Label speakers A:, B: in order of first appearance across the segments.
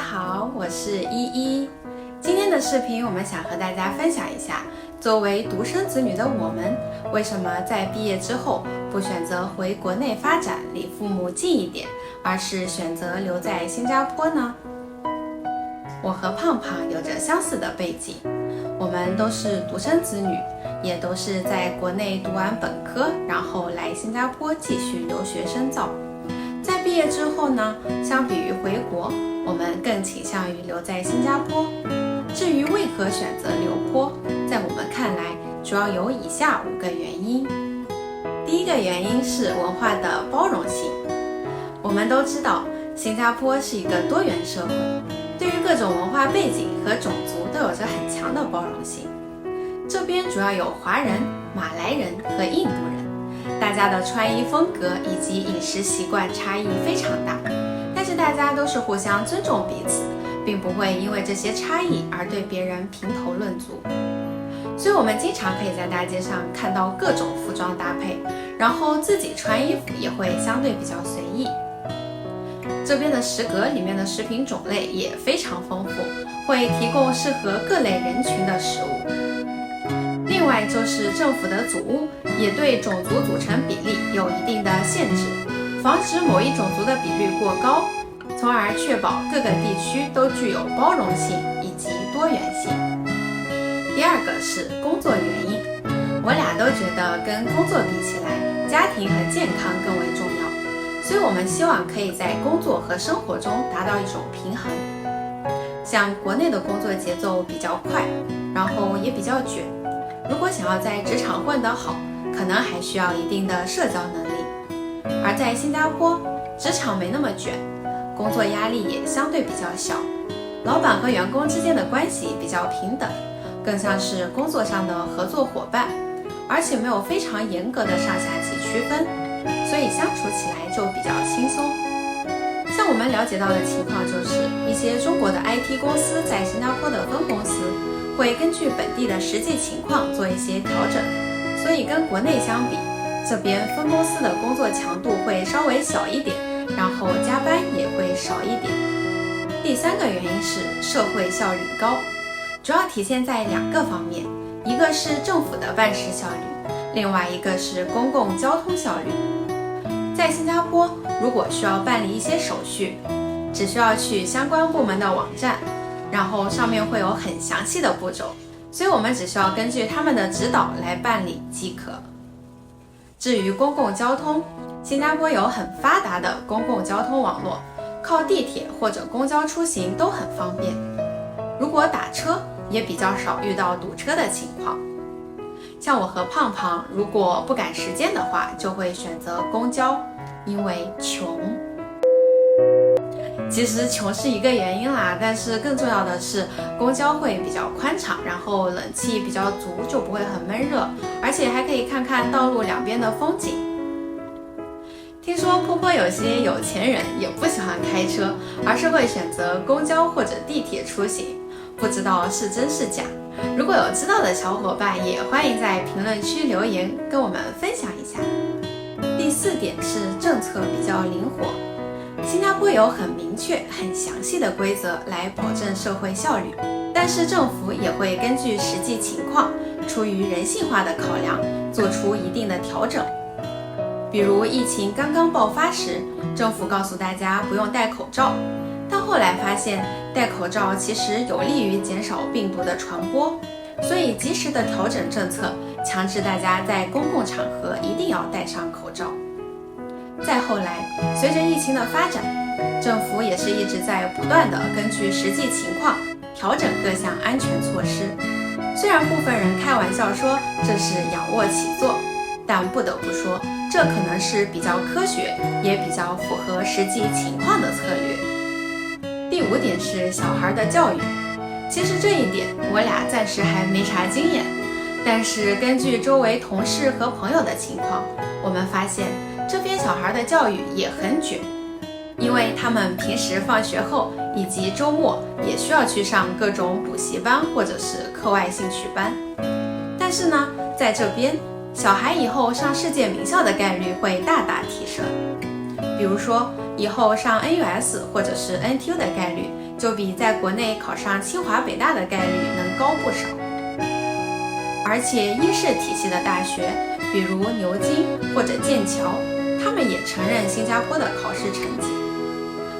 A: 好，我是依依。今天的视频，我们想和大家分享一下，作为独生子女的我们，为什么在毕业之后不选择回国内发展，离父母近一点，而是选择留在新加坡呢？我和胖胖有着相似的背景，我们都是独生子女，也都是在国内读完本科，然后来新加坡继续留学深造。在毕业之后呢，相比于回国，我们更倾向于留在新加坡。至于为何选择留坡，在我们看来，主要有以下5个原因。第一个原因是文化的包容性。我们都知道，新加坡是一个多元社会，对于各种文化背景和种族都有着很强的包容性。这边主要有华人、马来人和印度人，大家的穿衣风格以及饮食习惯差异非常大，但是大家都是互相尊重彼此，并不会因为这些差异而对别人评头论足。所以我们经常可以在大街上看到各种服装搭配，然后自己穿衣服也会相对比较随意。这边的食阁里面的食品种类也非常丰富，会提供适合各类人群的食物。另外就是政府的组屋也对种族组成比例有一定的限制，防止某一种族的比率过高，从而确保各个地区都具有包容性以及多元性。第二个是工作原因，我俩都觉得跟工作比起来，家庭和健康更为重要，所以我们希望可以在工作和生活中达到一种平衡。像国内的工作节奏比较快，然后也比较卷，如果想要在职场混得好，可能还需要一定的社交能力。而在新加坡，职场没那么卷，工作压力也相对比较小，老板和员工之间的关系比较平等，更像是工作上的合作伙伴，而且没有非常严格的上下级区分，所以相处起来就比较轻松。像我们了解到的情况就是，一些中国的 IT 公司在新加坡的分公司会根据本地的实际情况做一些调整，所以跟国内相比，这边分公司的工作强度会稍微小一点，然后加班也会少一点。第3个原因是社会效率高，主要体现在2个方面，一个是政府的办事效率，另外一个是公共交通效率。在新加坡，如果需要办理一些手续，只需要去相关部门的网站，然后上面会有很详细的步骤，所以我们只需要根据他们的指导来办理即可。至于公共交通，新加坡有很发达的公共交通网络，靠地铁或者公交出行都很方便。如果打车，也比较少遇到堵车的情况。像我和胖胖，如果不赶时间的话，就会选择公交，因为穷。其实穷是一个原因啦，但是更重要的是公交会比较宽敞，然后冷气比较足，就不会很闷热，而且还可以看看道路两边的风景。听说坡坡有些有钱人也不喜欢开车，而是会选择公交或者地铁出行，不知道是真是假。如果有知道的小伙伴，也欢迎在评论区留言跟我们分享一下。第4点是政策比较灵活，新加坡有很明确、很详细的规则来保证社会效率，但是政府也会根据实际情况，出于人性化的考量，做出一定的调整。比如疫情刚刚爆发时，政府告诉大家不用戴口罩，但后来发现戴口罩其实有利于减少病毒的传播，所以及时的调整政策，强制大家在公共场合一定要戴上口罩。再后来，随着疫情的发展，政府也是一直在不断的根据实际情况调整各项安全措施。虽然部分人开玩笑说这是仰卧起坐，但不得不说，这可能是比较科学，也比较符合实际情况的策略。第5点是小孩的教育，其实这一点我俩暂时还没啥经验，但是根据周围同事和朋友的情况，我们发现这边小孩的教育也很卷，因为他们平时放学后以及周末也需要去上各种补习班或者是课外兴趣班。但是呢，在这边小孩以后上世界名校的概率会大大提升，比如说以后上 NUS 或者是 NTU 的概率就比在国内考上清华北大的概率能高不少。而且英式体系的大学，比如牛津或者剑桥，他们也承认新加坡的考试成绩。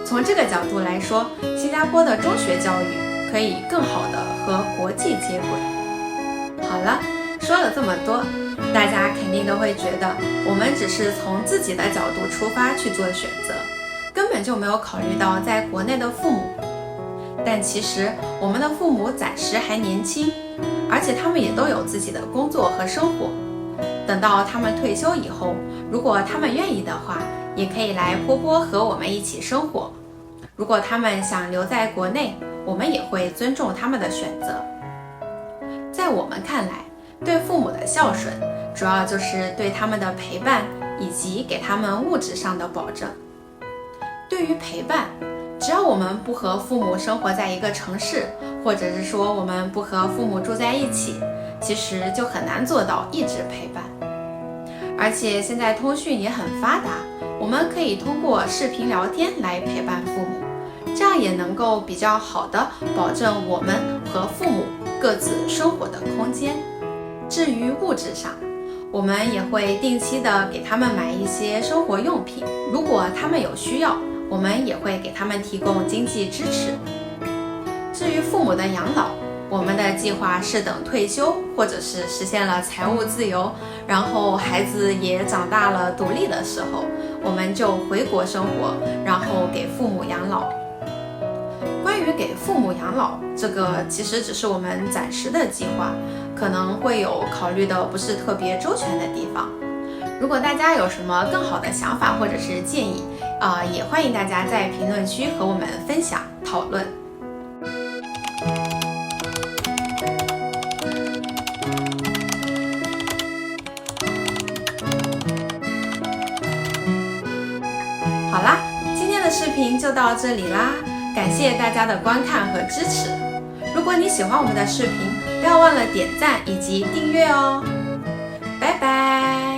A: 从这个角度来说，新加坡的中学教育可以更好地和国际接轨。好了，说了这么多，大家肯定都会觉得我们只是从自己的角度出发去做选择，根本就没有考虑到在国内的父母。但其实我们的父母暂时还年轻，而且他们也都有自己的工作和生活。等到他们退休以后，如果他们愿意的话，也可以来波波和我们一起生活。如果他们想留在国内，我们也会尊重他们的选择。在我们看来，对父母的孝顺，主要就是对他们的陪伴，以及给他们物质上的保证。对于陪伴，只要我们不和父母生活在一个城市，或者是说我们不和父母住在一起，其实就很难做到一直陪伴。而且现在通讯也很发达，我们可以通过视频聊天来陪伴父母，这样也能够比较好的保证我们和父母各自生活的空间。至于物质上，我们也会定期的给他们买一些生活用品，如果他们有需要，我们也会给他们提供经济支持。至于父母的养老，我们的计划是等退休或者是实现了财务自由，然后孩子也长大了独立的时候，我们就回国生活，然后给父母养老。关于给父母养老，这个其实只是我们暂时的计划，可能会有考虑的不是特别周全的地方。如果大家有什么更好的想法或者是建议，也欢迎大家在评论区和我们分享讨论。好啦，今天的视频就到这里啦，感谢大家的观看和支持。如果你喜欢我们的视频，不要忘了点赞以及订阅哦。拜拜。